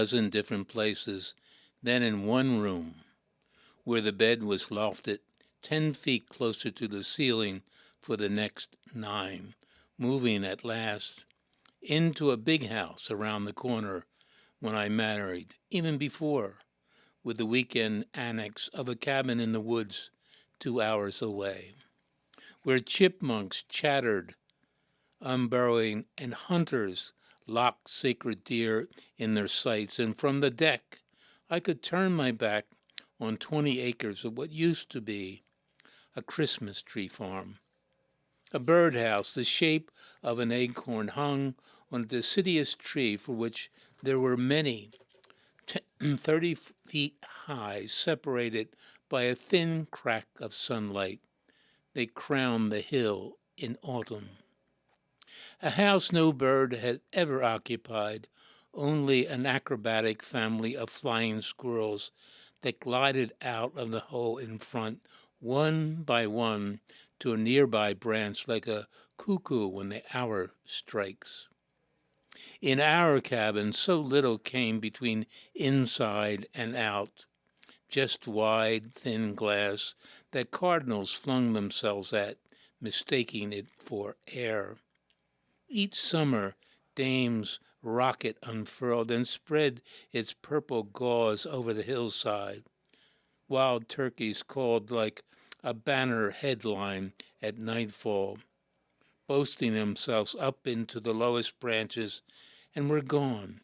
dozen different places, then in one room, where the bed was lofted 10 feet closer to the ceiling for the next 9, moving at last into a big house around the corner when I married, even before, with the weekend annex of a cabin in the woods 2 hours away, where chipmunks chattered, unburrowing, and hunters locked sacred deer in their sights. And from the deck, I could turn my back on 20 acres of what used to be a Christmas tree farm. A birdhouse the shape of an acorn hung on a deciduous tree for which there were many, 30 feet high, separated by a thin crack of sunlight. They crowned the hill in autumn. A house no bird had ever occupied, only an acrobatic family of flying squirrels that glided out of the hole in front, one by one, to a nearby branch like a cuckoo when the hour strikes. In our cabin, so little came between inside and out, just wide, thin glass that cardinals flung themselves at, mistaking it for air. Each summer, Dame's rocket unfurled and spread its purple gauze over the hillside. Wild turkeys called like a banner headline at nightfall, boasting themselves up into the lowest branches, and were gone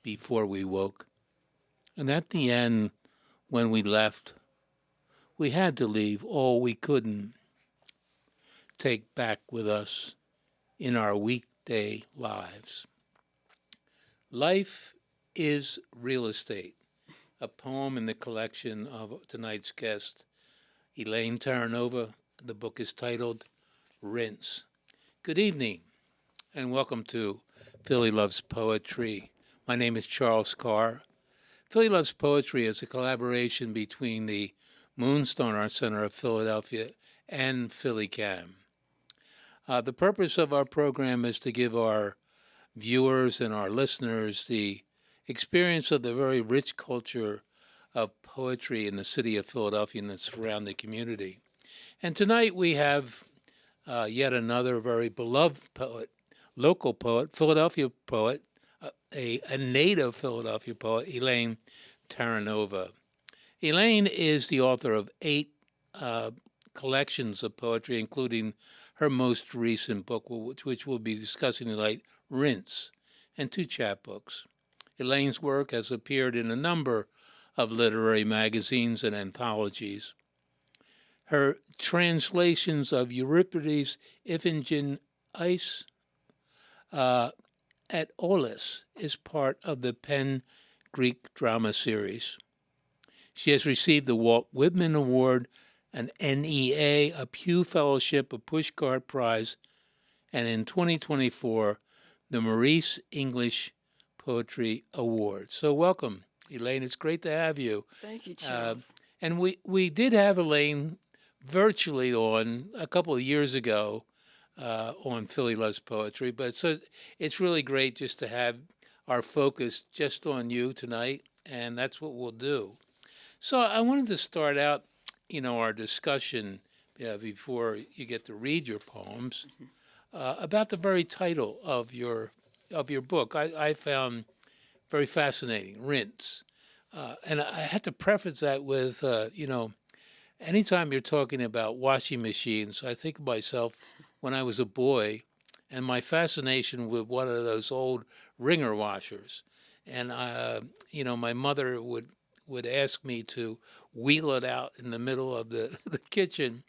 before we woke. And at the end, when we left, we had to leave all we couldn't take back with us in our weekday lives. Life is Real Estate, a poem in the collection of tonight's guest, Elaine Terranova. The book is titled Rinse. Good evening, and welcome to Philly Loves Poetry. My name is Charles Carr. Philly Loves Poetry is a collaboration between the Moonstone Art Center of Philadelphia and PhillyCAM. The purpose of our program is to give our viewers and our listeners the experience of the very rich culture of poetry in the city of Philadelphia and the surrounding community. And tonight we have yet another very beloved poet, local poet, Philadelphia poet, a native Philadelphia poet, Elaine Terranova. Elaine is the author of 8 collections of poetry, including her most recent book, which we'll be discussing tonight, Rinse, and 2 chapbooks. Elaine's work has appeared in a number of literary magazines and anthologies. Her translations of Euripides' Iphigenia at Aulis is part of the Penn Greek drama series. She has received the Walt Whitman Award, an NEA, a Pew Fellowship, a Pushcart Prize, and in 2024, the Maurice English Poetry Award. So welcome, Elaine. It's great to have you. Thank you, Charles. And we did have Elaine virtually on a couple of years ago on Philly Loves Poetry, but so it's really great just to have our focus just on you tonight, and that's what we'll do. So I wanted to start out, our discussion before you get to read your poems about the very title of your book. I found very fascinating, Rinse. And I had to preface that with, anytime you're talking about washing machines, I think of myself when I was a boy and my fascination with one of those old wringer washers. And, my mother would ask me to wheel it out in the middle of the kitchen,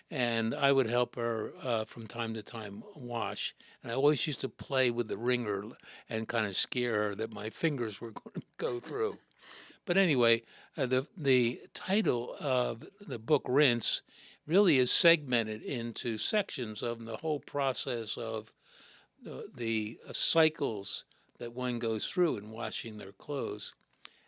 and I would help her from time to time wash. And I always used to play with the wringer and kind of scare her that my fingers were going to go through. But anyway, the title of the book, Rinse, really is segmented into sections of the whole process of the cycles that one goes through in washing their clothes.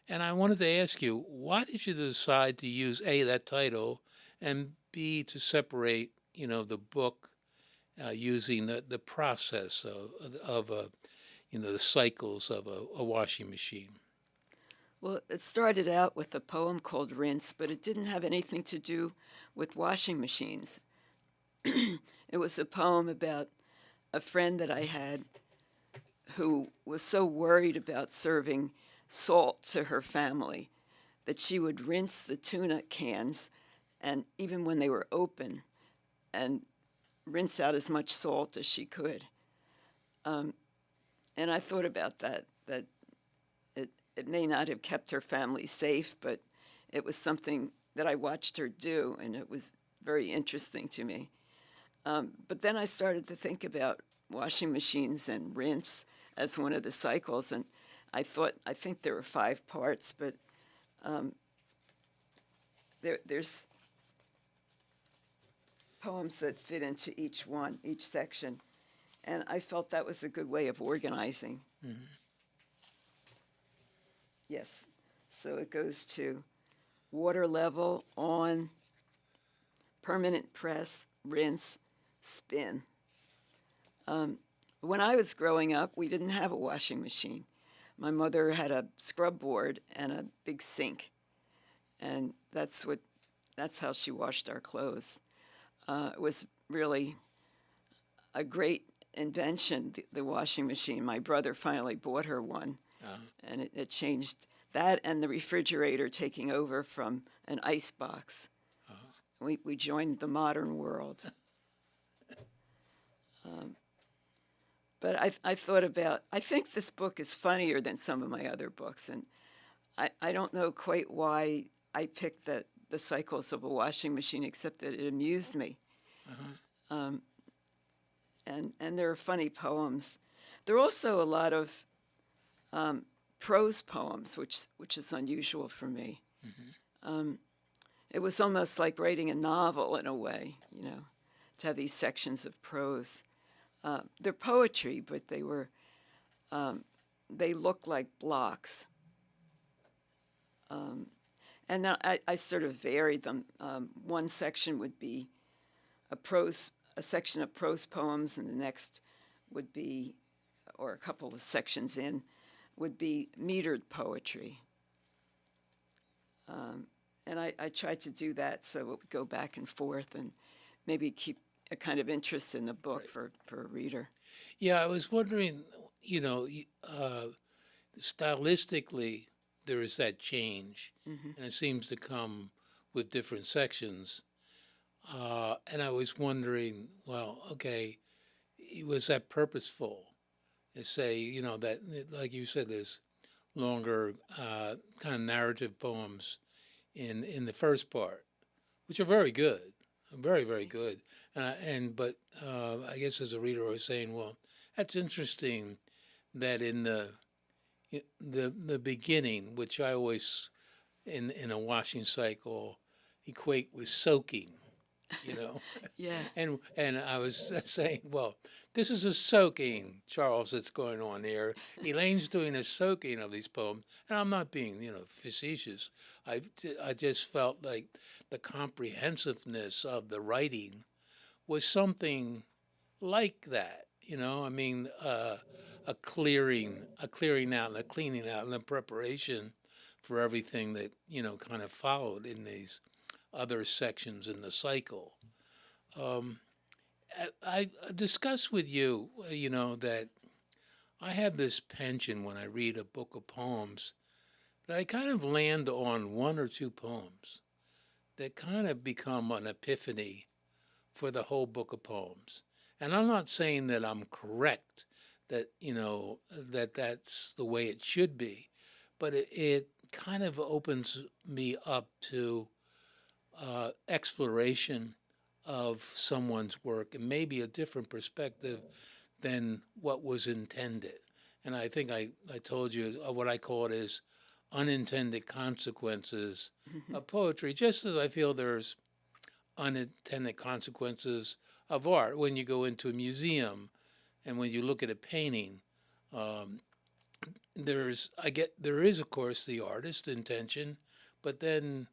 And I wanted to ask you, why did you decide to use A, that title, and B, to separate, the book using the process of the cycles of a washing machine? Well, it started out with a poem called Rinse, but it didn't have anything to do with washing machines. It was a poem about a friend that I had who was so worried about serving salt to her family that she would rinse the tuna cans, and even when they were open, and rinse out as much salt as she could. And I thought about that it may not have kept her family safe, but it was something that I watched her do, and it was very interesting to me. But then I started to think about washing machines and rinse as one of the cycles, and I think there were 5 parts, but there's poems that fit into each section, and I felt that was a good way of organizing. Mm-hmm. Yes, so it goes to water level, on, permanent press, rinse, spin. When I was growing up, we didn't have a washing machine. My mother had a scrub board and a big sink, and that's how she washed our clothes. It was really a great invention, the washing machine. My brother finally bought her one, and it changed that and the refrigerator taking over from an ice box. We joined the modern world. But I thought about, I think this book is funnier than some of my other books, and I don't know quite why I picked the cycles of a washing machine, except that it amused me. And there are funny poems. There are also a lot of prose poems, which is unusual for me. It was almost like writing a novel in a way, to have these sections of prose. They're poetry, but they look like blocks. And now I sort of varied them. One section would be a section of prose poems, and the next would be, or a couple of sections in, would be metered poetry. And I tried to do that so it would go back and forth and maybe keep a kind of interest in the book for a reader. Yeah, I was wondering, stylistically, there is that change, and it seems to come with different sections. And I was wondering, well, okay, was that purposeful? To say, that, like you said, there's longer kind of narrative poems in the first part, which are very good, very, very good. But I guess as a reader, I was saying, well, that's interesting that in the beginning, which I always in a washing cycle equate with soaking, Yeah. And I was saying, well, this is a soaking, Charles, that's going on here. Elaine's doing a soaking of these poems, and I'm not being, facetious. I just felt like the comprehensiveness of the writing was something like that. I mean, a clearing out, and a cleaning out, and a preparation for everything that kind of followed in these other sections in the cycle. I discussed with you, that I have this penchant when I read a book of poems that I kind of land on 1 or 2 poems that kind of become an epiphany for the whole book of poems. And I'm not saying that I'm correct, that, that that's the way it should be, but it kind of opens me up to exploration of someone's work and maybe a different perspective than what was intended. And I think I told you what I call it is unintended consequences of poetry, just as I feel there's unintended consequences of art. When you go into a museum and when you look at a painting, there is of course the artist intention, but then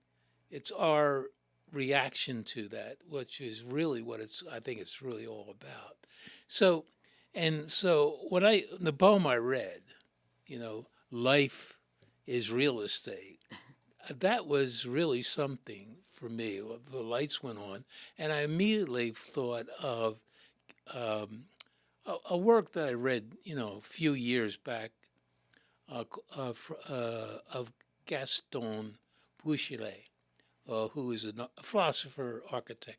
it's our reaction to that, which is really what I think it's really all about. So when the poem I read, life is real estate. That was really something for me. The lights went on, and I immediately thought of um, a work that I read, a few years back, of Gaston Bouchelet, who is a philosopher architect,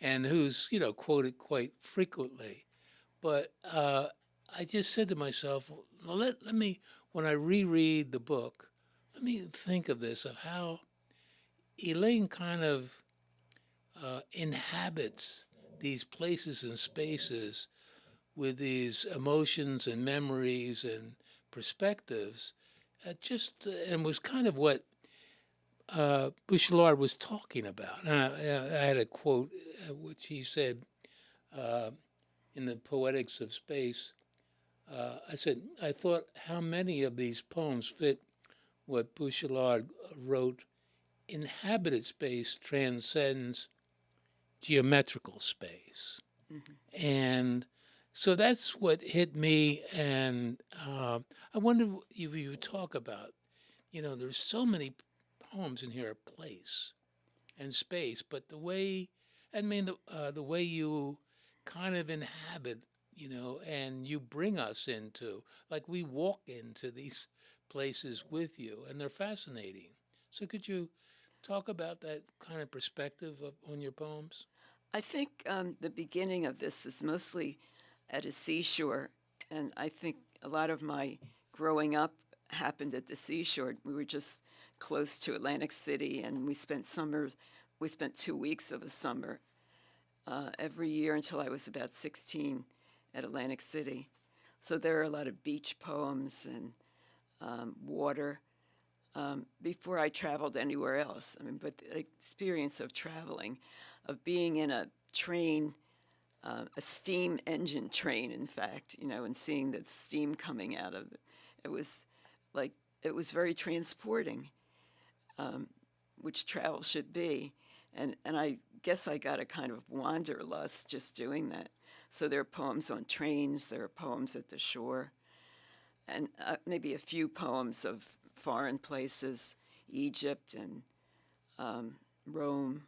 and who's quoted quite frequently. But I just said to myself, well, let me, when I reread the book, let me think of this, of how Elaine kind of inhabits these places and spaces with these emotions and memories and perspectives, and was kind of what Bouchard was talking about. And I had a quote which he said uh, in the Poetics of Space. I said, I thought how many of these poems fit what Bouchard wrote. Inhabited space transcends geometrical space. Mm-hmm. And so that's what hit me. And I wonder if you talk about, there's so many poems in here of place and space, but the way you kind of inhabit, and you bring us into, like we walk into these places with you, and they're fascinating. So could you talk about that kind of perspective on your poems? I think the beginning of this is mostly at a seashore, and I think a lot of my growing up happened at the seashore. We were just close to Atlantic City, and we spent 2 weeks of a summer every year until I was about 16 at Atlantic City. So there are a lot of beach poems and water before I traveled anywhere else. I mean, but the experience of traveling, of being in a train, a steam engine train, in fact, and seeing the steam coming out of it, it was very transporting, which travel should be. And I guess I got a kind of wanderlust just doing that. So there are poems on trains, there are poems at the shore, and maybe a few poems of foreign places, Egypt and Rome,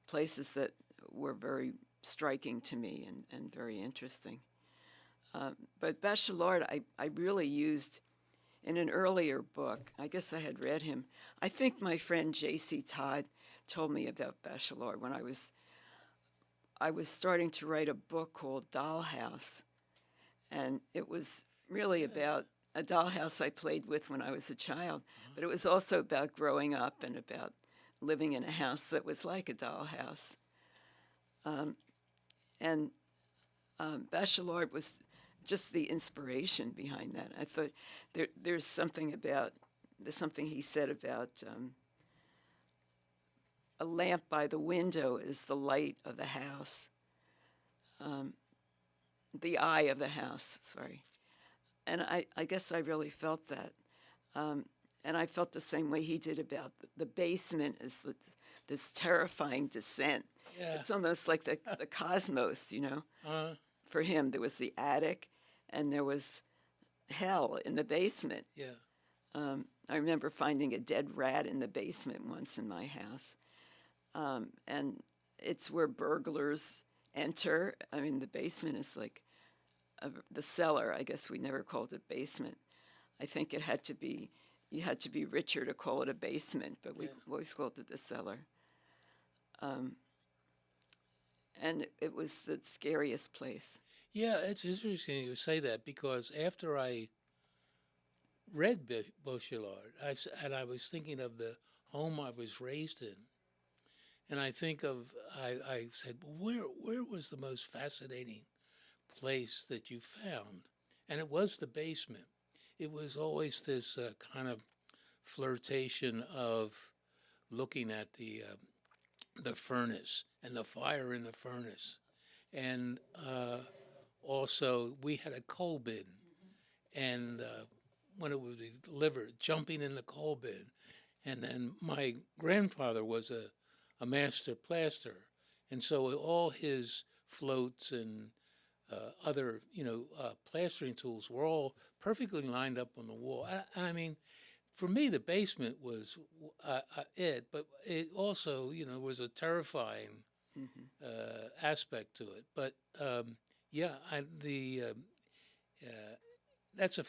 places that were very striking to me and very interesting. But Bachelard, I really used in an earlier book. I guess I had read him. I think my friend J.C. Todd told me about Bachelard when I was starting to write a book called Dollhouse, and it was really about a dollhouse I played with when I was a child, but it was also about growing up and about living in a house that was like a dollhouse. And Bachelard was just the inspiration behind that. I thought there's something he said about a lamp by the window is the light of the house, the eye of the house, sorry. And I guess I really felt that. And I felt the same way he did about the basement is this terrifying descent. Yeah. It's almost like the cosmos, For him, there was the attic and there was hell in the basement. Yeah. I remember finding a dead rat in the basement once in my house. And it's where burglars enter. I mean, the basement is like the cellar. I guess we never called it basement. I think you had to be richer to call it a basement, but we always called it the cellar. And it was the scariest place. Yeah, it's interesting you say that because after I read Baudrillard, I was thinking of the home I was raised in, and I said, well, where was the most fascinating place that you found? And it was the basement. It was always this kind of flirtation of looking at the furnace and the fire in the furnace, and also we had a coal bin, and when it would be delivered, jumping in the coal bin, and then my grandfather was a master plasterer, and so all his floats and other plastering tools were all perfectly lined up on the wall. I mean, for me, the basement was it, but it also, was a terrifying aspect to it. But yeah, that's a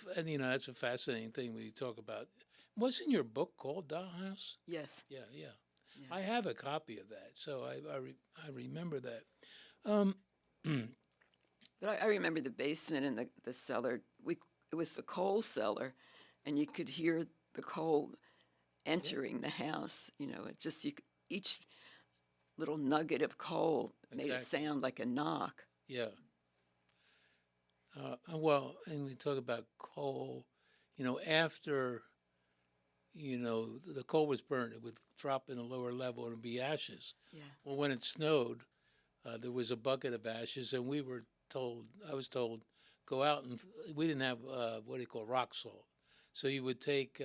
fascinating thing when you talk about. Wasn't your book called Dollhouse? Yes. Yeah, yeah. Yeah. I have a copy of that, so I remember that. But I remember the basement and the cellar. It was the coal cellar, and you could hear the coal entering the house. It just each little nugget of coal made it Exactly. sound like a knock. Yeah. Well, and we talk about coal. After the coal was burned, it would drop in a lower level and it'd be ashes. Yeah. Well, when it snowed, there was a bucket of ashes, and I was told, go out and we didn't have what do you call rock salt, so you would take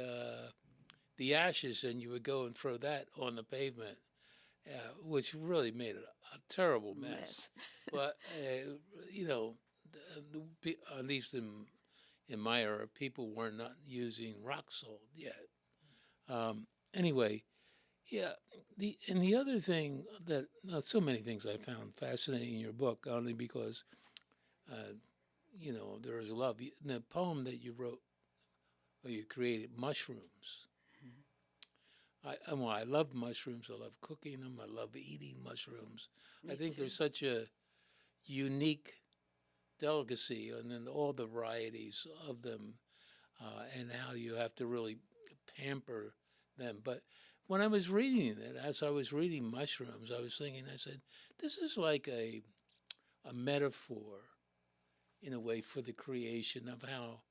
the ashes and you would go and throw that on the pavement, which really made it a terrible mess. But at least in my era, people were not using rock salt yet. Anyway, yeah. The other thing that so many things I found fascinating in your book, only because there is love. The poem that you wrote, or you created, mushrooms. I love mushrooms. I love cooking them. I love eating mushrooms. I think too. there's such a unique delicacy, and then all the varieties of them, and how you have to really pamper them. But when I was reading it, as I was reading mushrooms, I was thinking, I said, this is like a metaphor, in a way, for the creation of how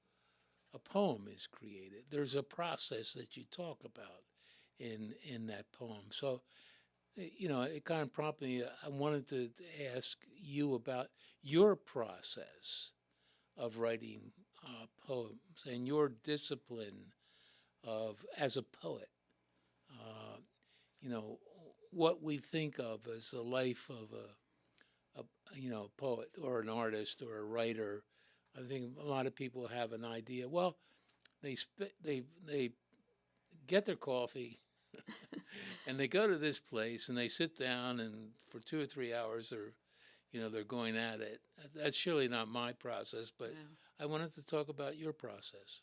a poem is created. There's a process that you talk about in that poem. So, it kind of prompted me. I wanted to ask you about your process of writing poems and your discipline of as a poet. Uh, what we think of as the life of a poet or an artist or a writer. I think a lot of people have an idea. Well, they get their coffee and they go to this place and they sit down, and for 2 or 3 hours they're going at it. That's surely not my process, but No. I wanted to talk about your process.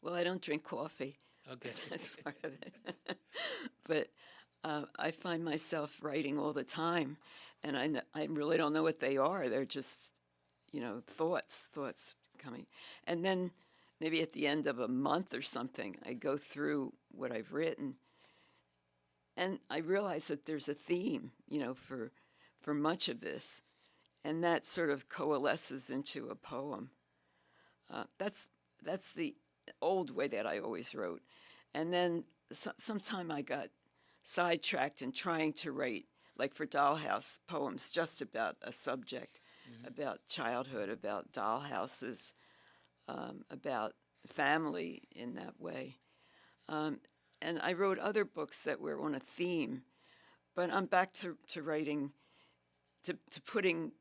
Well, I don't drink coffee. Okay. That's part of it. But I find myself writing all the time, and I really don't know what they are. They're just, thoughts coming. And then maybe at the end of a month or something, I go through what I've written, and I realize that there's a theme, for much of this, and that sort of coalesces into a poem. That's the old way that I always wrote. And then sometime I got sidetracked in trying to write, like for Dollhouse, poems just about a subject, about childhood, about dollhouses, about family in that way. And I wrote other books that were on a theme, but I'm back to writing, to putting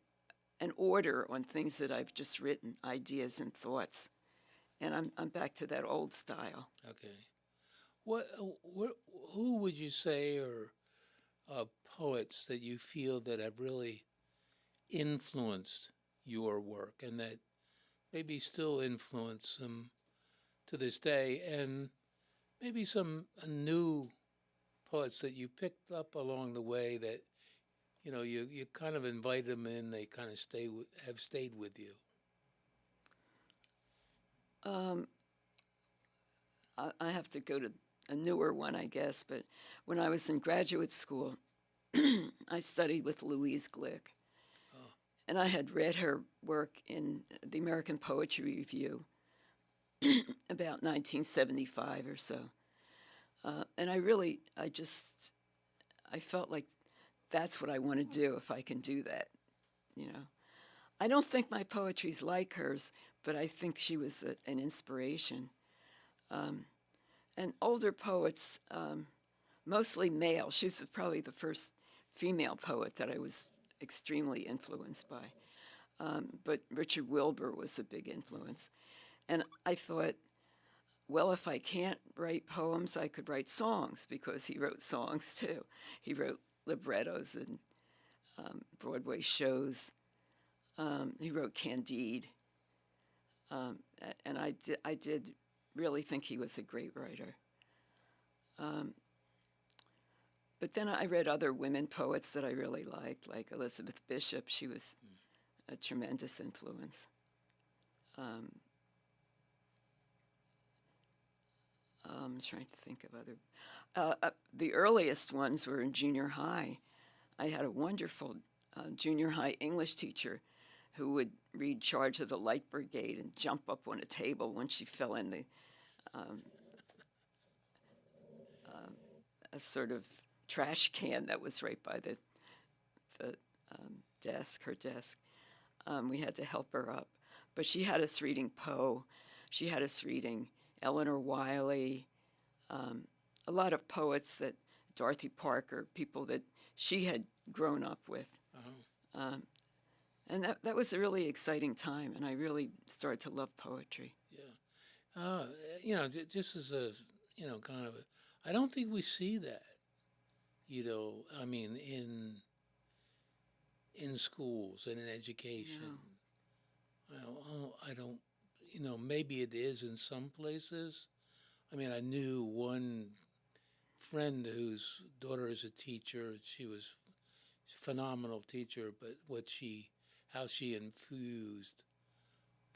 an order on things that I've just written, ideas and thoughts. And I'm back to that old style. Okay. Who would you say are poets that you feel that have really influenced your work, and that maybe still influence them to this day, and maybe some new poets that you picked up along the way that you kind of invite them in, they kind of have stayed with you? I have to go to a newer one, I guess, but when I was in graduate school, I studied with Louise Glick. And I had read her work in the American Poetry Review about 1975 or so. And I felt like that's what I want to do if I can do that, I don't think my poetry's like hers, but I think she was an inspiration. And older poets, mostly male. She's probably the first female poet that I was extremely influenced by. But Richard Wilbur was a big influence. And I thought, well, if I can't write poems, I could write songs, because he wrote songs too. He wrote librettos in Broadway shows. He wrote Candide. And I did really think he was a great writer. But then I read other women poets that I really liked, like Elizabeth Bishop. She was a tremendous influence. I'm trying to think of other. The earliest ones were in junior high. I had a wonderful junior high English teacher who would read Charge of the Light Brigade and jump up on a table when she fell in the a sort of trash can that was right by the desk, her desk. We had to help her up. But she had us reading Poe. She had us reading Eleanor Wiley, a lot of poets that Dorothy Parker, people that she had grown up with. And that was a really exciting time, and I really started to love poetry. Yeah. Just as a, kind of I don't think we see that, I mean, in schools and in education. I don't, maybe it is in some places. I mean, I knew one friend whose daughter is a teacher. She was a phenomenal teacher, but how she infused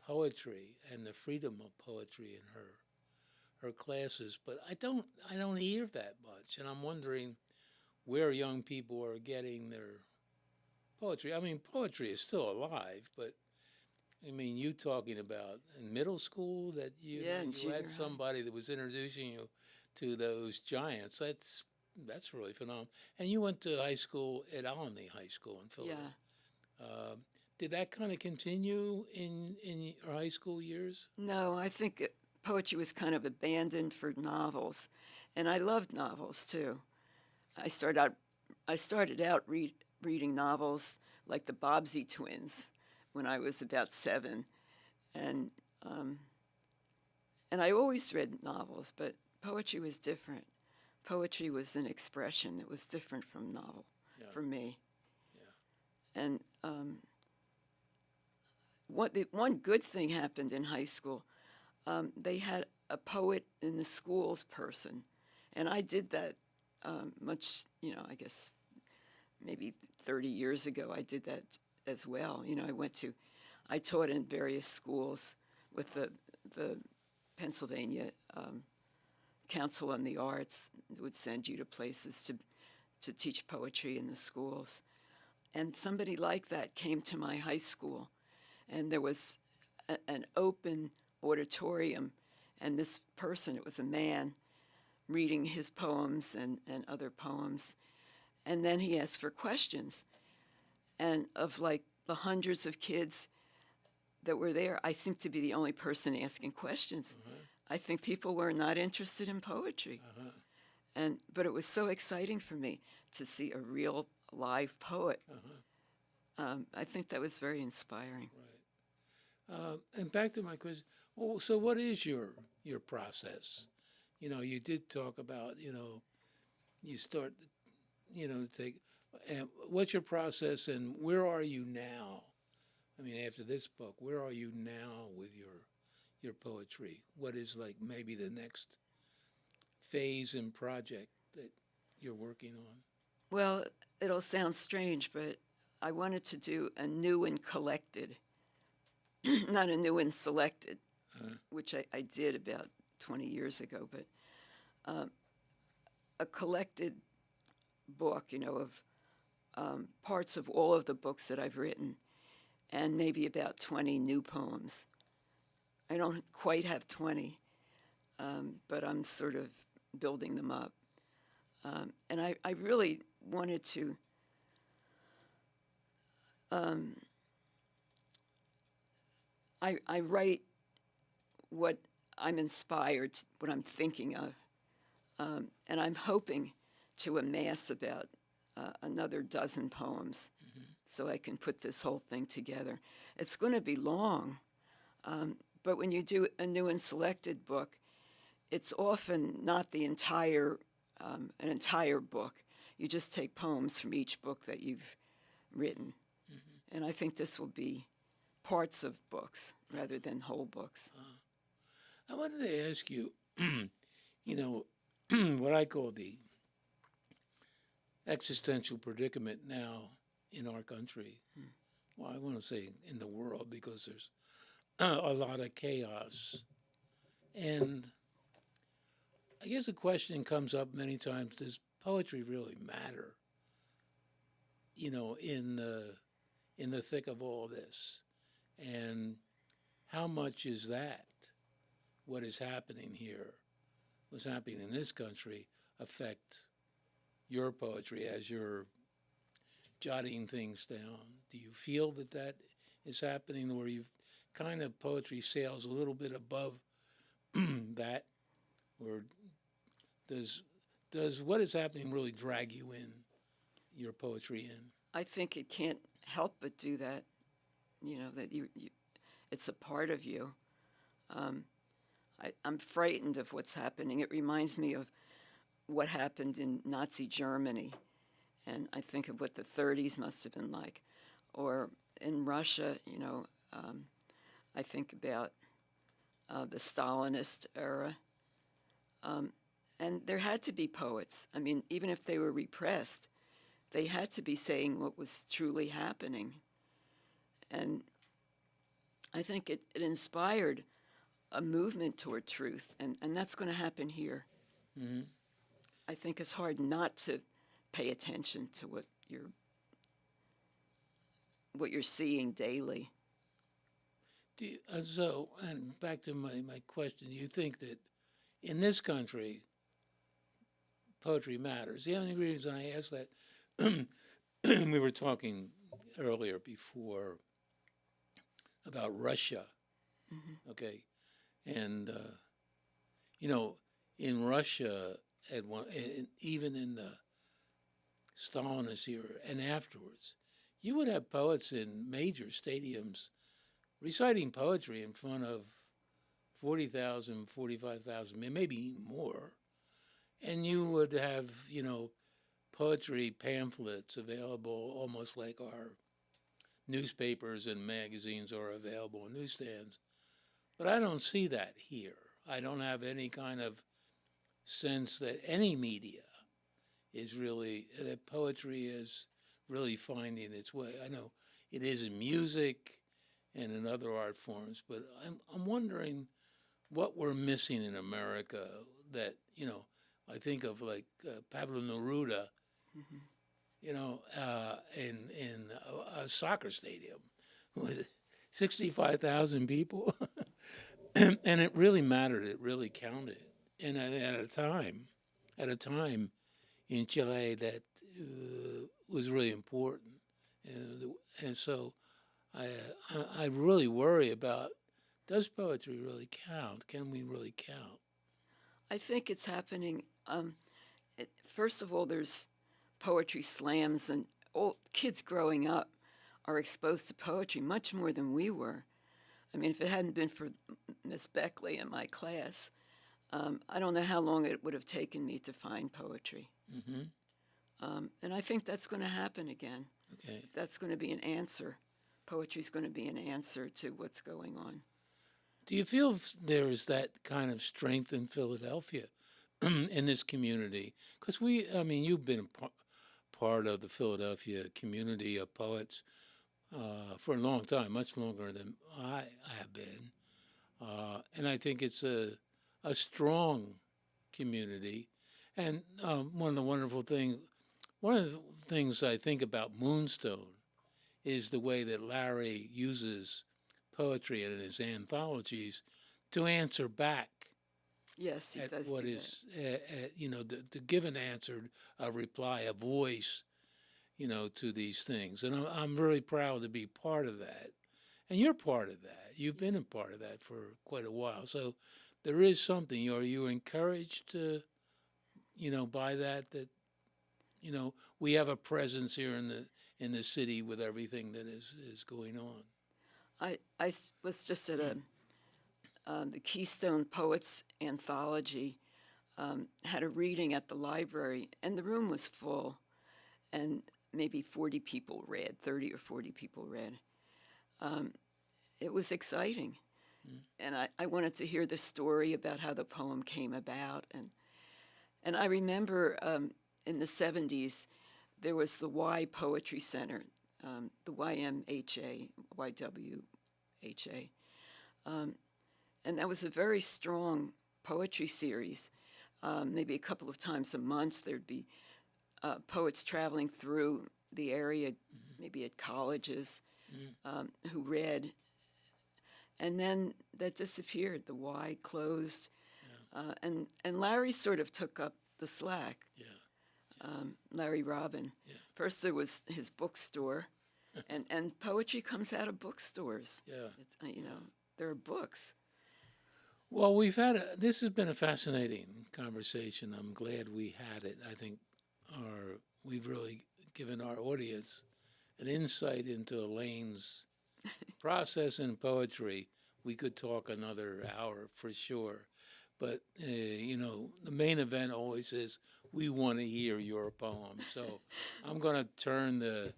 poetry and the freedom of poetry in her classes. But I don't hear that much, and I'm wondering where young people are getting their poetry. I mean, poetry is still alive, but I mean, you talking about in middle school that you had somebody that was introducing you to those giants. That's really phenomenal. And you went to high school at Alumni High School in Philadelphia. Yeah. Did that kind of continue in your high school years? No, I think poetry was kind of abandoned for novels, and I loved novels too. I started out reading novels like the Bobbsey twins when I was about 7, and I always read novels, but poetry was different. Poetry was an expression that was different from novel for me. Yeah. And one good thing happened in high school. They had a poet in the schools person, and I did that much, I guess maybe 30 years ago. I did that as well. I taught in various schools with the Pennsylvania Council on the Arts. It would send you to places to teach poetry in the schools. And somebody like that came to my high school, and there was an open auditorium, and this person, it was a man, reading his poems and other poems. And then he asked for questions. And of like the hundreds of kids that were there, I think to be the only person asking questions. I think people were not interested in poetry. But it was so exciting for me to see a real live poet. I think that was very inspiring. Right. And back to my question. Well, so what is your process? You did talk about, you start, take. What's your process, and where are you now? I mean, after this book, where are you now with your poetry? What is like maybe the next phase and project that you're working on? Well, it'll sound strange, but I wanted to do a new and collected, not a new and selected, which I did about 20 years ago, but a collected book, of parts of all of the books that I've written, and maybe about 20 new poems. I don't quite have 20, but I'm sort of building them up. And I really wanted to I write what I'm inspired, what I'm thinking of, and I'm hoping to amass about another dozen poems so I can put this whole thing together. It's going to be long, but when you do a new and selected book, it's often not the entire an entire book. You just take poems from each book that you've written, and I think this will be parts of books rather than whole books. I wanted to ask you, you know, what I call the existential predicament now in our country. Well, I want to say in the world because there's a lot of chaos. And I guess the question comes up many times, does poetry really matter, in the thick of all this? And how much is that, what is happening here, what's happening in this country, affect your poetry as you're jotting things down? Do you feel that that is happening, where you've kind of poetry sails a little bit above that, or does what is happening really drag you in, your poetry in? I think it can't help but do that. That it's a part of you. I'm frightened of what's happening. It reminds me of what happened in Nazi Germany, and I think of what the 30s must have been like, or in Russia. I think about the Stalinist era, and there had to be poets. I mean, even if they were repressed, they had to be saying what was truly happening, and I think it inspired a movement toward truth, and that's going to happen here. Mm-hmm. I think it's hard not to pay attention to what you're seeing daily. So, and back to my question, do you think that in this country, poetry matters? The only reason I ask that, we were talking earlier before about Russia, okay? And, in Russia, even in the Stalinist era and afterwards, you would have poets in major stadiums reciting poetry in front of 40,000, 45,000, maybe more. And you would have, poetry pamphlets available almost like our newspapers and magazines are available on newsstands. But I don't see that here. I don't have any kind of sense that any media that poetry is really finding its way. I know it is in music and in other art forms, but I'm wondering what we're missing in America that, I think of like Pablo Neruda, in a soccer stadium with 65,000 people. And it really mattered. It really counted. And at a time in Chile that was really important. And so I really worry about, does poetry really count? Can we really count? I think it's happening. First of all, there's poetry slams, and all kids growing up are exposed to poetry much more than we were. I mean, if it hadn't been for Miss Beckley in my class, I don't know how long it would have taken me to find poetry. And I think that's going to happen again. Okay. That's going to be an answer. Poetry's going to be an answer to what's going on. Do you feel there is that kind of strength in Philadelphia, in this community? Because you've been a part of the Philadelphia community of poets for a long time, much longer than I have been. And I think it's a strong community. And one of the things I think about Moonstone is the way that Larry uses poetry in his anthologies to answer back. Yes, he does. What is, to give an answer, a reply, a voice, to these things. And I'm really proud to be part of that. And you're part of that. You've been a part of that for quite a while. So there is something. Are you encouraged to, by that, we have a presence here in the city with everything that is going on? I was just at the Keystone Poets Anthology had a reading at the library, and the room was full, and maybe 40 people read, 30 or 40 people read. It was exciting. And I wanted to hear the story about how the poem came about. And I remember in the 70s, there was the Y Poetry Center, the YMHA, YWHA. And that was a very strong poetry series. Maybe a couple of times a month, there'd be poets traveling through the area, maybe at colleges, who read. And then that disappeared. The Y closed. And Larry sort of took up the slack. Larry Robin. First there was his bookstore, and poetry comes out of bookstores. It's, there are books. Well, this has been a fascinating conversation. I'm glad we had it. I think we've really given our audience an insight into Elaine's process in poetry. We could talk another hour for sure. But, the main event always is we want to hear your poem. So I'm going to turn the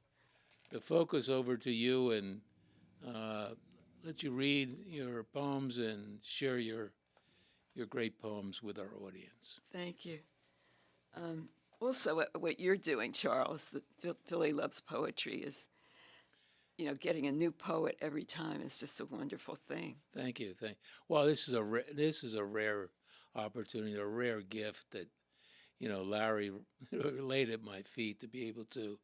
focus over to you and let you read your poems and share your great poems with our audience. Thank you. Also, what you're doing, Charles, Philly Loves Poetry, is, getting a new poet every time is just a wonderful thing. Thank you. Well, this is a rare opportunity, a rare gift that, Larry laid at my feet to be able to,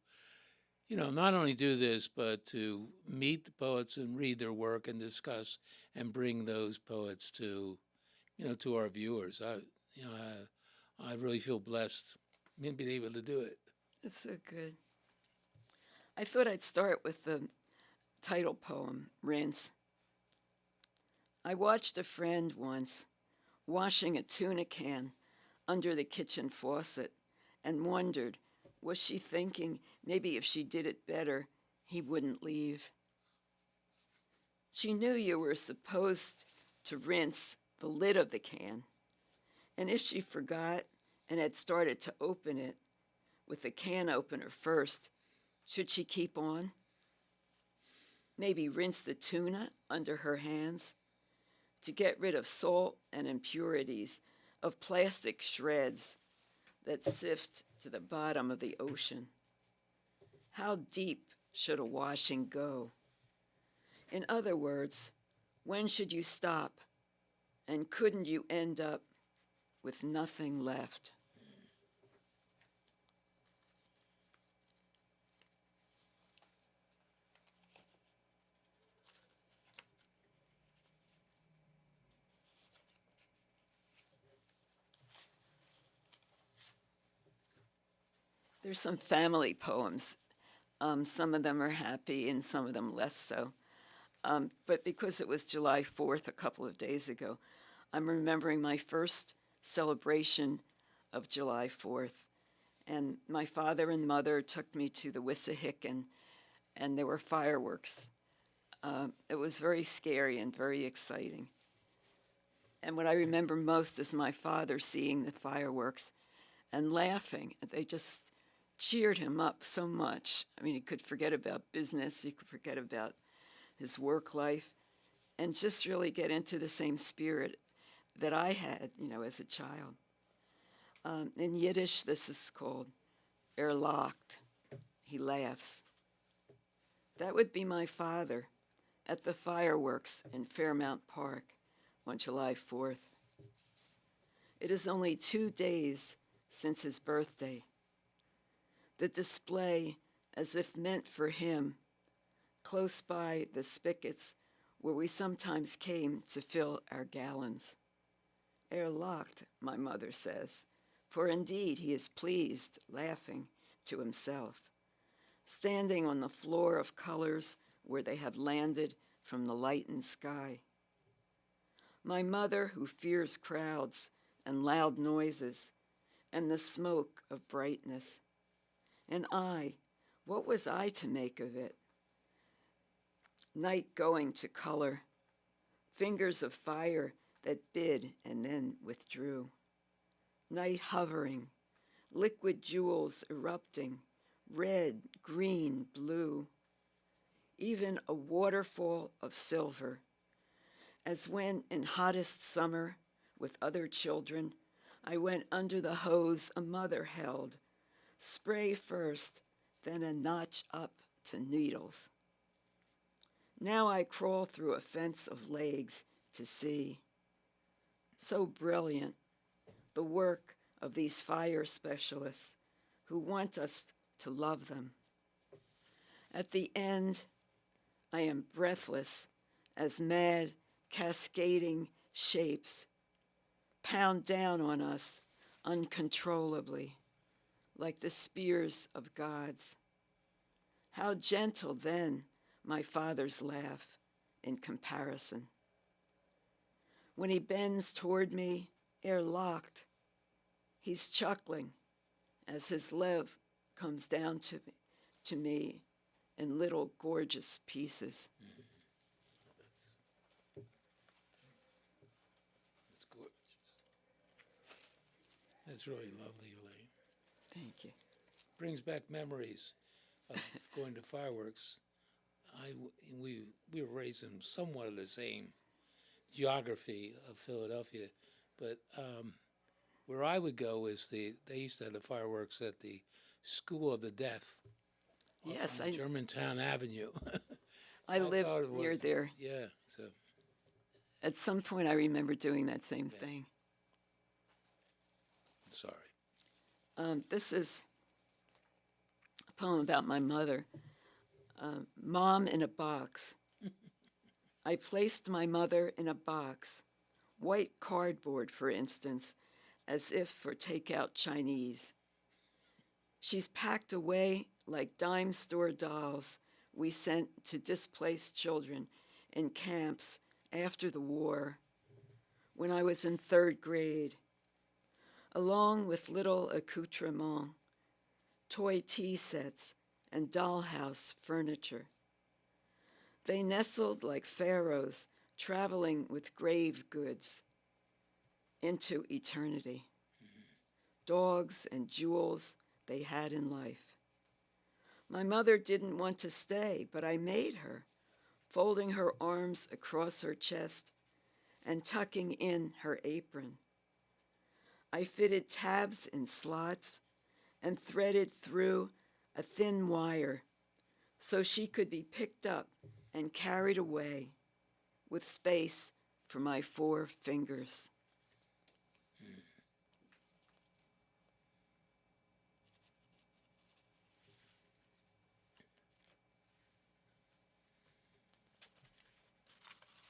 not only do this, but to meet the poets and read their work and discuss and bring those poets to, to our viewers. I really feel blessed in being able to do it. It's so good. I thought I'd start with the title poem, Rinse. I watched a friend once washing a tuna can under the kitchen faucet and wondered, was she thinking maybe if she did it better, he wouldn't leave? She knew you were supposed to rinse the lid of the can, and if she forgot and had started to open it with the can opener first, should she keep on? Maybe rinse the tuna under her hands to get rid of salt and impurities, of plastic shreds that sift to the bottom of the ocean. How deep should a washing go? In other words, when should you stop, and couldn't you end up with nothing left? There's some family poems. Some of them are happy and some of them less so. But because it was July 4th a couple of days ago, I'm remembering my first celebration of July 4th. And my father and mother took me to the Wissahickon, and there were fireworks. It was very scary and very exciting. And what I remember most is my father seeing the fireworks and laughing. They just cheered him up so much. I mean, he could forget about business, he could forget about his work life, and just really get into the same spirit that I had, as a child. In Yiddish, this is called lacht. He laughs. That would be my father at the fireworks in Fairmount Park on July 4th. It is only 2 days since his birthday. The display, as if meant for him, close by the spigots where we sometimes came to fill our gallons. Lacht, my mother says, for indeed he is pleased, laughing to himself, standing on the floor of colors where they have landed from the lightened sky. My mother, who fears crowds and loud noises and the smoke of brightness. And I, what was I to make of it? Night going to color, fingers of fire that bid and then withdrew. Night hovering, liquid jewels erupting, red, green, blue, even a waterfall of silver, as when in hottest summer with other children, I went under the hose a mother held, spray first, then a notch up to needles. Now I crawl through a fence of legs to see. So brilliant, the work of these fire specialists who want us to love them. At the end, I am breathless as mad, cascading shapes pound down on us uncontrollably, like the spears of gods. How gentle then my father's laugh in comparison. When he bends toward me, air-locked, he's chuckling as his love comes down to me in little gorgeous pieces. That's gorgeous. That's really lovely, Elaine. Thank you. Brings back memories of going to fireworks. We were raised in somewhat of the same geography of Philadelphia, but where I would go is they used to have the fireworks at the School of the Deaf. Yes, on Germantown Avenue. I lived near there. Yeah, so At some point, I remember doing that same thing. sorry. This is a poem about my mother. Mom in a box. I placed my mother in a box, white cardboard, for instance, as if for takeout Chinese. She's packed away like dime store dolls we sent to displaced children in camps after the war, when I was in 3rd grade, along with little accoutrements, toy tea sets, and dollhouse furniture. They nestled like pharaohs traveling with grave goods into eternity. Dogs and jewels they had in life. My mother didn't want to stay, but I made her, folding her arms across her chest and tucking in her apron. I fitted tabs in slots and threaded through a thin wire so she could be picked up and carried away with space for my 4 fingers.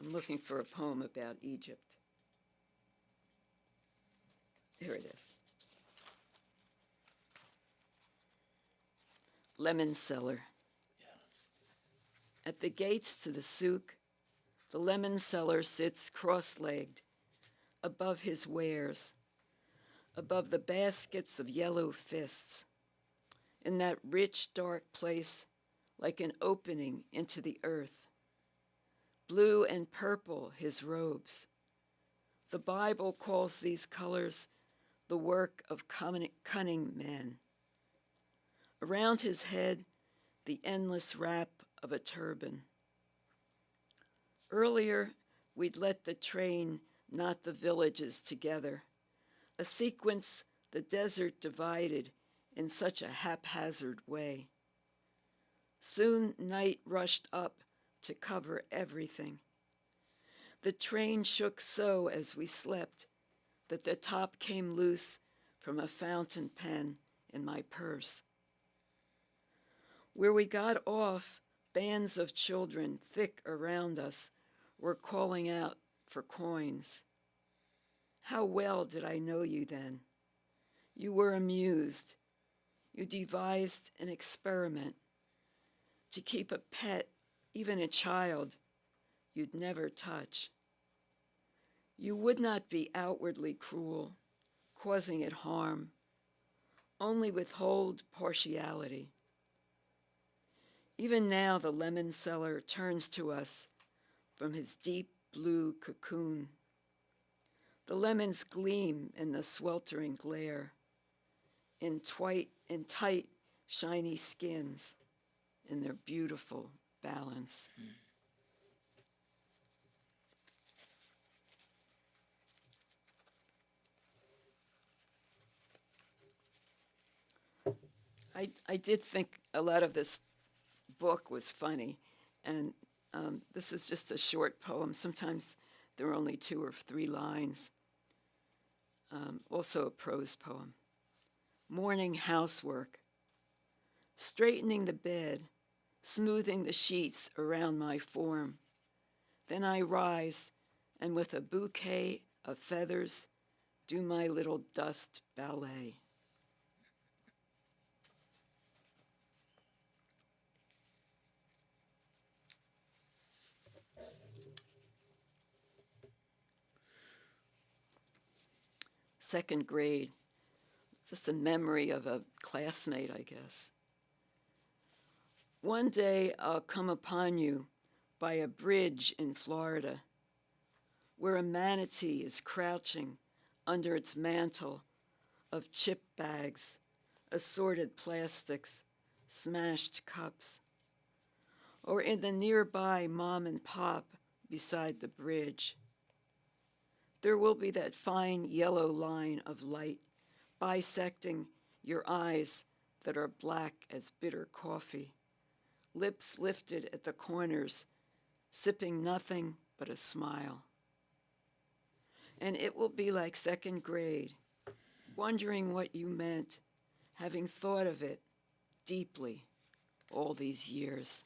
I'm looking for a poem about Egypt. Here it is. Lemon Seller. At the gates to the souk, the lemon seller sits cross-legged above his wares, above the baskets of yellow fists, in that rich, dark place like an opening into the earth. Blue and purple his robes. The Bible calls these colors the work of cunning men. Around his head, the endless wrap of a turban. Earlier, we'd let the train knot the villages together, a sequence the desert divided in such a haphazard way. Soon night rushed up to cover everything. The train shook so as we slept that the top came loose from a fountain pen in my purse. Where we got off, bands of children thick around us were calling out for coins. How well did I know you then? You were amused. You devised an experiment to keep a pet, even a child, you'd never touch. You would not be outwardly cruel, causing it harm, only withhold partiality. Even now the lemon seller turns to us from his deep blue cocoon. The lemons gleam in the sweltering glare, in tight, shiny skins, in their beautiful balance. I did think a lot of this book was funny, and this is just a short poem. Sometimes there are only 2 or 3 lines. Also a prose poem. Morning housework. Straightening the bed, smoothing the sheets around my form. Then I rise, and with a bouquet of feathers, do my little dust ballet. Second grade. Just a memory of a classmate, I guess. One day I'll come upon you by a bridge in Florida, where a manatee is crouching under its mantle of chip bags, assorted plastics, smashed cups, or in the nearby mom and pop beside the bridge. There will be that fine yellow line of light bisecting your eyes that are black as bitter coffee, lips lifted at the corners, sipping nothing but a smile. And it will be like second grade, wondering what you meant, having thought of it deeply all these years.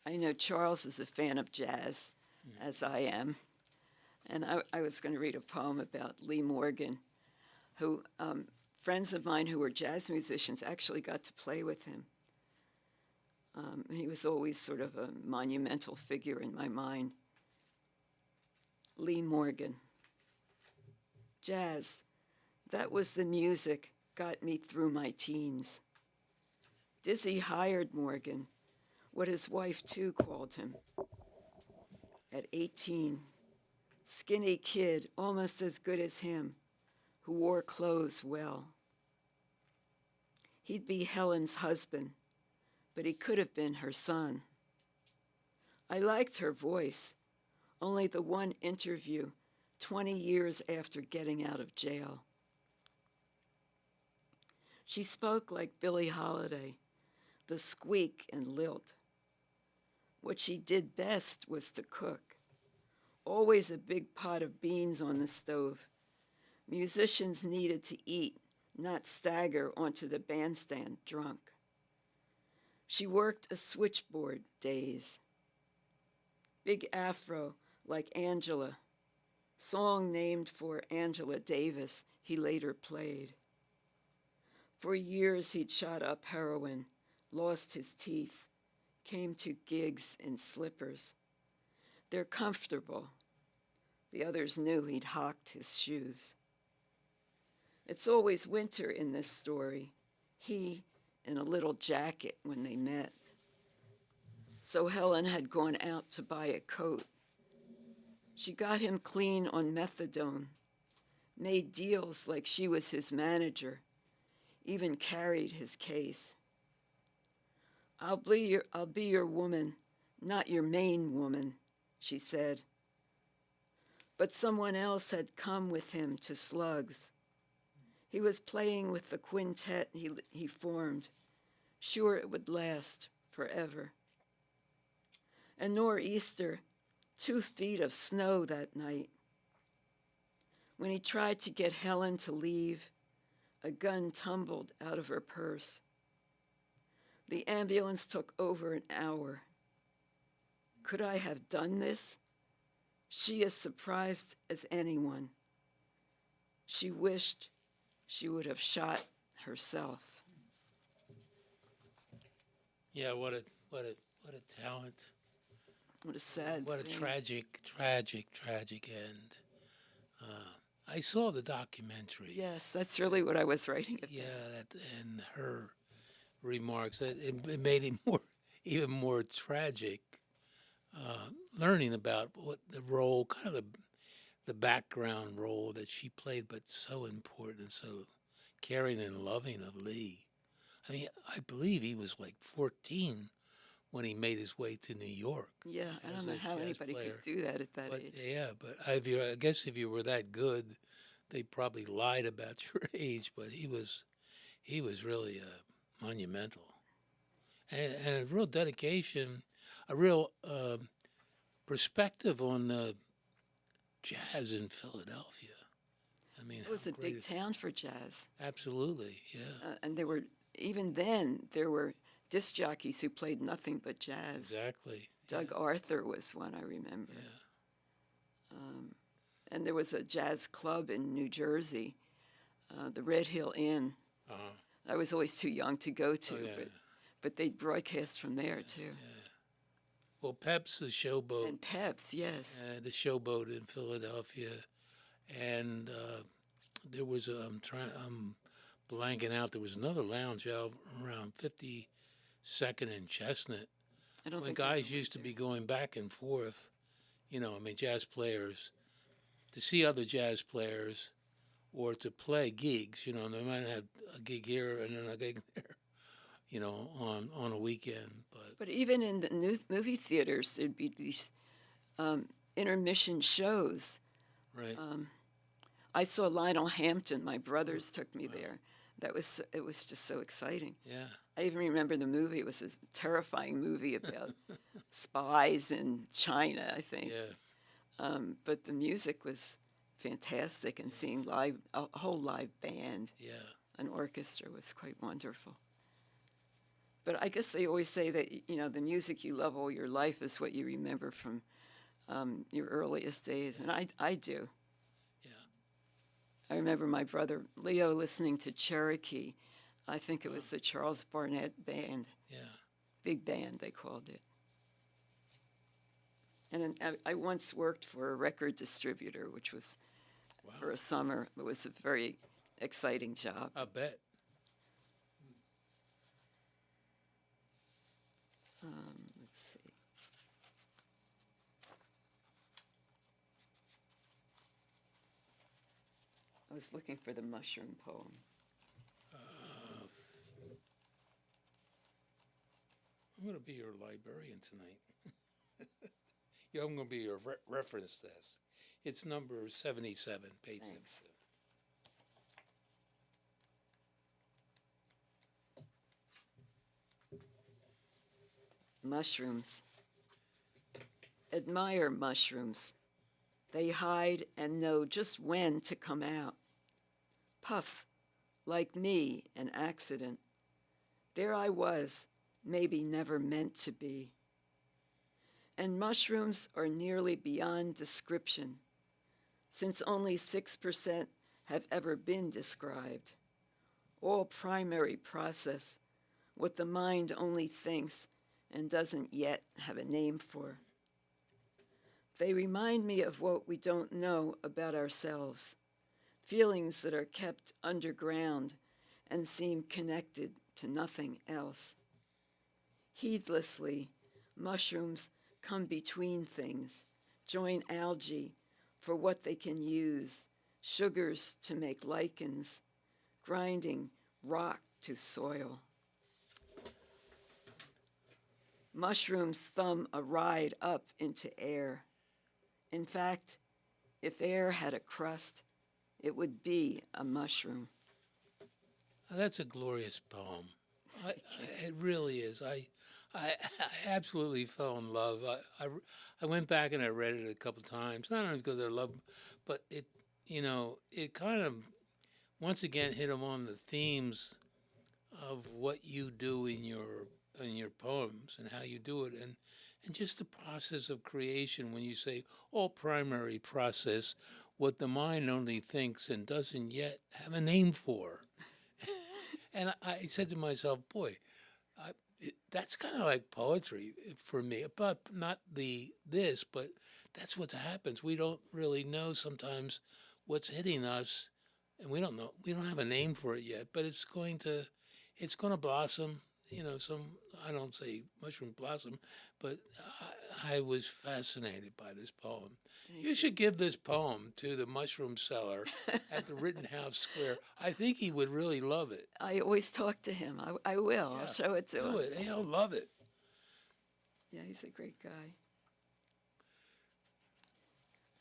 I know Charles is a fan of jazz, as I am, and I was going to read a poem about Lee Morgan, who friends of mine who were jazz musicians actually got to play with him. He was always sort of a monumental figure in my mind. Lee Morgan. Jazz, that was the music got me through my teens. Dizzy hired Morgan, what his wife too called him. At 18, skinny kid, almost as good as him, who wore clothes well. He'd be Helen's husband, but he could have been her son. I liked her voice, only the one interview 20 years after getting out of jail. She spoke like Billie Holiday, the squeak and lilt. What she did best was to cook. Always a big pot of beans on the stove. Musicians needed to eat, not stagger onto the bandstand drunk. She worked a switchboard days. Big afro like Angela, song named for Angela Davis he later played. For years he'd shot up heroin, lost his teeth, came to gigs in slippers. They're comfortable. The others knew he'd hocked his shoes. It's always winter in this story, he in a little jacket when they met. So Helen had gone out to buy a coat. She got him clean on methadone, made deals like she was his manager, even carried his case. I'll be your woman, not your main woman, she said. But someone else had come with him to Slugs. He was playing with the quintet he formed, sure it would last forever. A nor'easter, 2 feet of snow that night. When he tried to get Helen to leave, a gun tumbled out of her purse. The ambulance took over an hour. Could I have done this? She as surprised as anyone. She wished she would have shot herself. Yeah, what a talent. What a sad What a thing. tragic end. I saw the documentary. Yes, that's really what I was writing about. Yeah, and her remarks, it made it even more tragic. Learning about what the role, kind of the background role that she played, but so important, so caring and loving of Lee. I mean, I believe he was like 14 when he made his way to New York. Yeah, I as don't know a how jazz anybody player. could do that at that But age. yeah, but I guess if you were that good, they probably lied about your age. But he was really monumental, and a real dedication, a real perspective on jazz in Philadelphia. I mean, It was how a great big town for jazz. absolutely, yeah, And there were, even then, there were disc jockeys who played nothing but jazz. exactly. Doug Arthur was one, I remember. Yeah. And there was a jazz club in New Jersey, the Red Hill Inn. Uh-huh. I was always too young to go to, Oh, yeah. but they'd broadcast from there, too. Well, Pep's the showboat. And Peps, yes. The showboat in Philadelphia, and there was I'm blanking out. There was another lounge out around 52nd and Chestnut. I don't When think I guys ever used to went be going back and forth, I mean, jazz players, to see other jazz players, or to play gigs. They might have a gig here and then a gig there, on a weekend. But But even in the movie theaters, there'd be these intermission shows. right, I saw Lionel Hampton. My brothers took me there. It was just so exciting. yeah, I even remember the movie. It was a terrifying movie about spies in China, I think. yeah, But the music was fantastic, and seeing a whole live band, yeah. an orchestra, was quite wonderful. But I guess they always say that the music you love all your life is what you remember from your earliest days, and I do. Yeah. I remember my brother Leo listening to Cherokee. I think it was the Charles Barnett Band, Yeah. big band they called it. And I once worked for a record distributor, which was for a summer. It was a very exciting job. I bet. Let's see. I was looking for the mushroom poem. I'm going to be your librarian tonight. Yeah, I'm going to be your reference desk. It's number 77, page Thanks. 77. Mushrooms. Admire mushrooms. They hide and know just when to come out. Puff, like me, an accident. There I was, maybe never meant to be. And mushrooms are nearly beyond description, since only 6% have ever been described. All primary process, what the mind only thinks and doesn't yet have a name for. They remind me of what we don't know about ourselves, feelings that are kept underground and seem connected to nothing else. Heedlessly, mushrooms come between things, join algae for what they can use, sugars to make lichens, grinding rock to soil. Mushrooms thumb a ride up into air. In fact, if air had a crust, it would be a mushroom. That's a glorious poem. It really is. I absolutely fell in love. I went back and I read it a couple times, not only because I love, but it kind of once again hit them on the themes of what you do in your poems and how you do it, and just the process of creation. When you say all primary process, what the mind only thinks and doesn't yet have a name for. And I said to myself, boy, that's kind of like poetry for me, but not but that's what happens. We don't really know sometimes what's hitting us, and we don't know, we don't have a name for it yet, but it's going to blossom. I don't say mushroom blossom, but I was fascinated by this poem. You should give this poem to the mushroom seller at the Rittenhouse Square. I think he would really love it. I always talk to him. I will. Yeah, I'll show it to him. do it. He'll love it. Yeah, he's a great guy.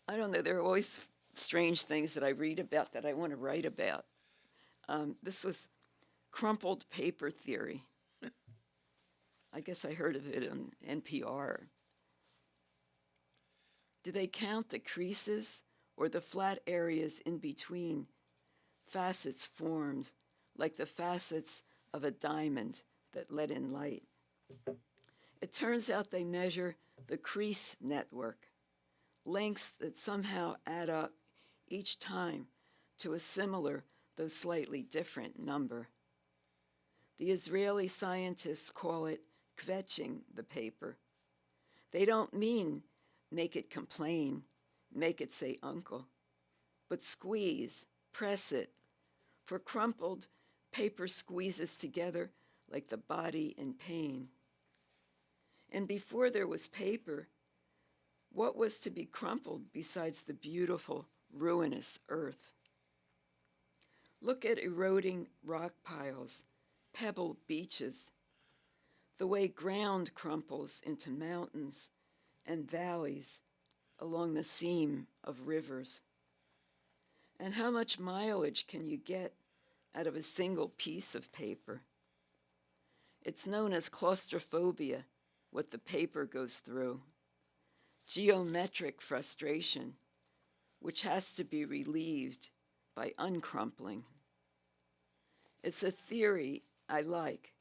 I don't know. There are always strange things that I read about that I want to write about. This was crumpled paper theory. I guess I heard of it on NPR. Do they count the creases or the flat areas in between facets formed like the facets of a diamond that let in light? It turns out they measure the crease network, lengths that somehow add up each time to a similar, though slightly different number. The Israeli scientists call it kvetching the paper. They don't mean make it complain, make it say uncle, but squeeze, press it, for crumpled paper squeezes together like the body in pain. And before there was paper, what was to be crumpled besides the beautiful, ruinous earth? Look at eroding rock piles, pebble beaches, the way ground crumples into mountains and valleys along the seam of rivers. And how much mileage can you get out of a single piece of paper? It's known as claustrophobia, what the paper goes through. Geometric frustration, which has to be relieved by uncrumpling. It's a theory I like,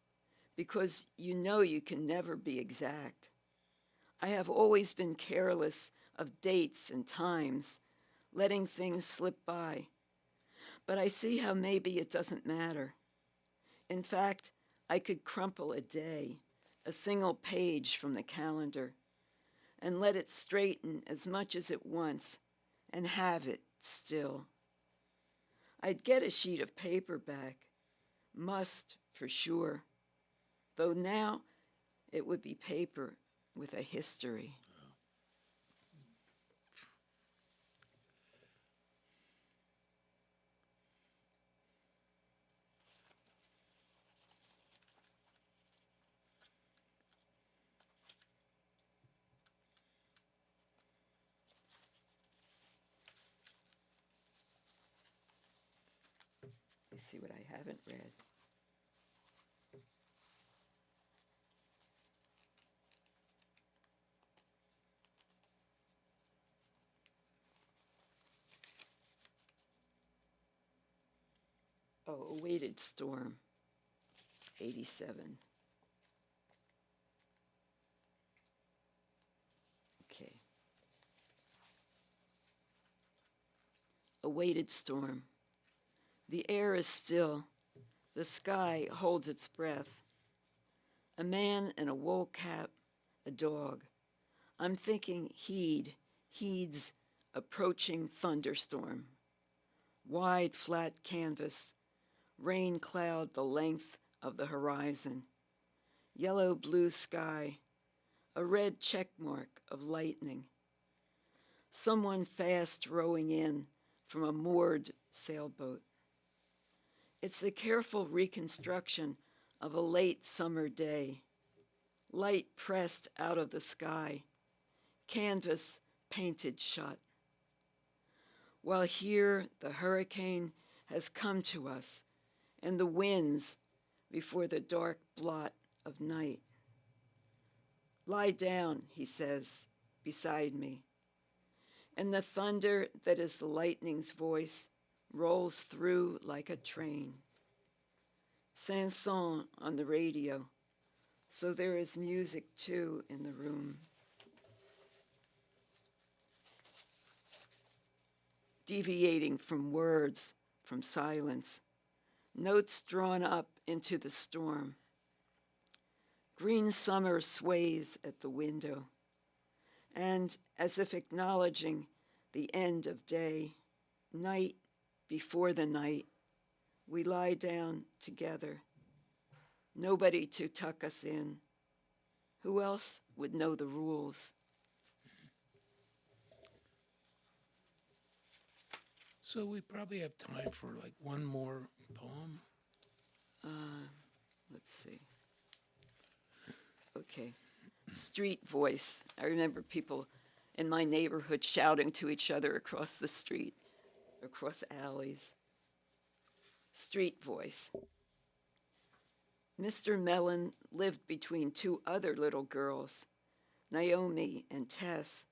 because you know you can never be exact. I have always been careless of dates and times, letting things slip by. But I see how maybe it doesn't matter. In fact, I could crumple a day, a single page from the calendar, and let it straighten as much as it wants and have it still. I'd get a sheet of paper back, must for sure, though now it would be paper with a history. Let's see what I haven't read. Oh, A Weighted Storm, 87. Okay. A weighted storm. The air is still. The sky holds its breath. A man in a wool cap, a dog. I'm thinking heeds approaching thunderstorm. Wide, flat canvas, rain cloud the length of the horizon. Yellow blue sky, a red check mark of lightning. Someone fast rowing in from a moored sailboat. It's the careful reconstruction of a late summer day. Light pressed out of the sky, canvas painted shut. While here the hurricane has come to us, and the winds before the dark blot of night. Lie down, he says, beside me, and the thunder that is the lightning's voice rolls through like a train. Sanson on the radio, so there is music too in the room. Deviating from words, from silence, notes drawn up into the storm. Green summer sways at the window, and as if acknowledging the end of day, Night before the night, we lie down together. Nobody to tuck us in. Who else would know the rules? So we probably have time for like one more poem. Let's see. Okay. Street voice. I remember people in my neighborhood shouting to each other across the street, across alleys. Street voice. Mr. Mellon lived between two other little girls, Naomi and Tess,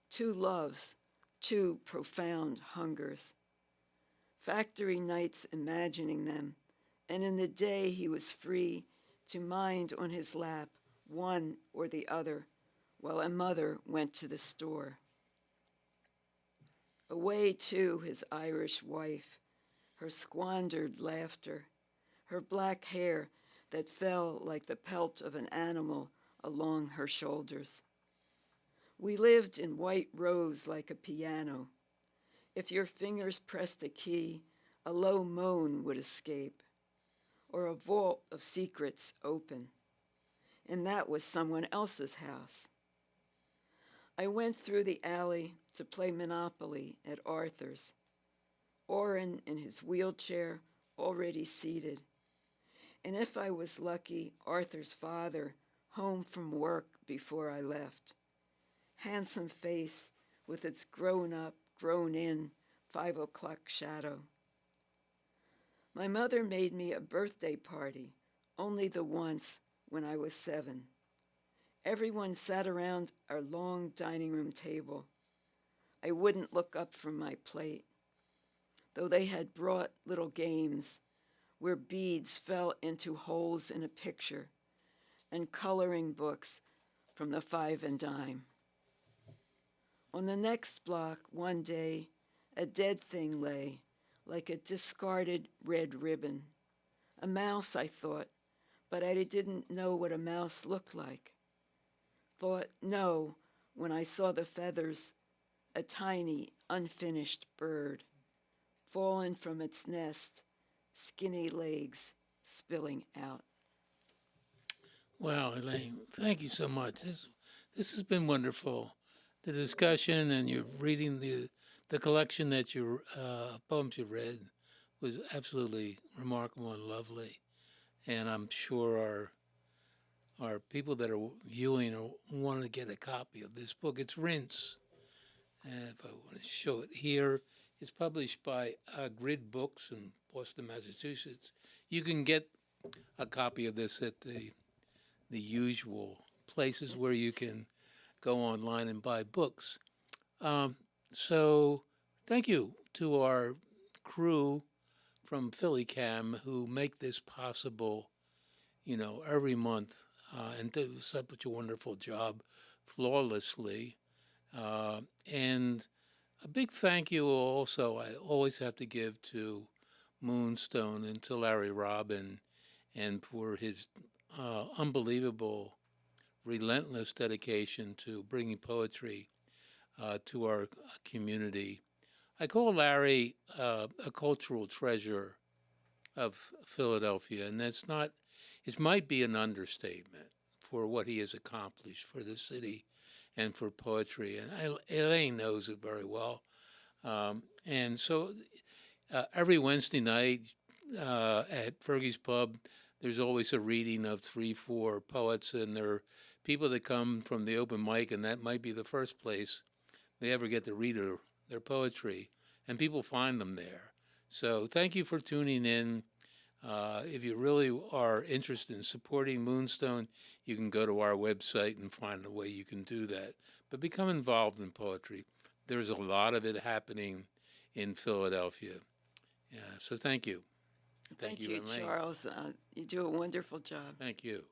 two loves, two profound hungers. Factory nights imagining them, and in the day he was free to mind on his lap one or the other, while a mother went to the store. Away, too, his Irish wife, her squandered laughter, her black hair that fell like the pelt of an animal along her shoulders. We lived in white rows like a piano. If your fingers pressed a key, a low moan would escape, or a vault of secrets open. And that was someone else's house. I went through the alley to play Monopoly at Arthur's. Orrin in his wheelchair, already seated. And if I was lucky, Arthur's father, home from work before I left. Handsome face with its grown-up, grown-in 5 o'clock shadow. My mother made me a birthday party, only the once when I was 7. Everyone sat around our long dining room table. I wouldn't look up from my plate, though they had brought little games where beads fell into holes in a picture and coloring books from the 5 and dime. On the next block, one day, a dead thing lay, like a discarded red ribbon. A mouse, I thought, but I didn't know what a mouse looked like. Thought no when I saw the feathers, a tiny, unfinished bird, fallen from its nest, skinny legs spilling out. Wow, Elaine, thank you so much. This has been wonderful. The discussion and your reading the collection that your poems you read was absolutely remarkable and lovely. And I'm sure our people that are viewing or want to get a copy of this book. It's Rinse. And if I want to show it here, it's published by Grid Books in Boston, Massachusetts. You can get a copy of this at the usual places where you can go online and buy books. So thank you to our crew from PhillyCAM who make this possible, every month and do such a wonderful job flawlessly. And a big thank you also I always have to give to Moonstone and to Larry Robin and for his unbelievable, relentless dedication to bringing poetry to our community. I call Larry a cultural treasure of Philadelphia, and that's not, it might be an understatement for what he has accomplished for the city and for poetry. And Elaine knows it very well. And so every Wednesday night at Fergie's Pub, there's always a reading of 3-4 poets, and there are people that come from the open mic, and that might be the first place they ever get to read their poetry, and people find them there. So thank you for tuning in. If you really are interested in supporting Moonstone, you can go to our website and find a way you can do that. But become involved in poetry. There's a lot of it happening in Philadelphia. Yeah, so thank you. Thank you, Elaine. Charles. You do a wonderful job. Thank you.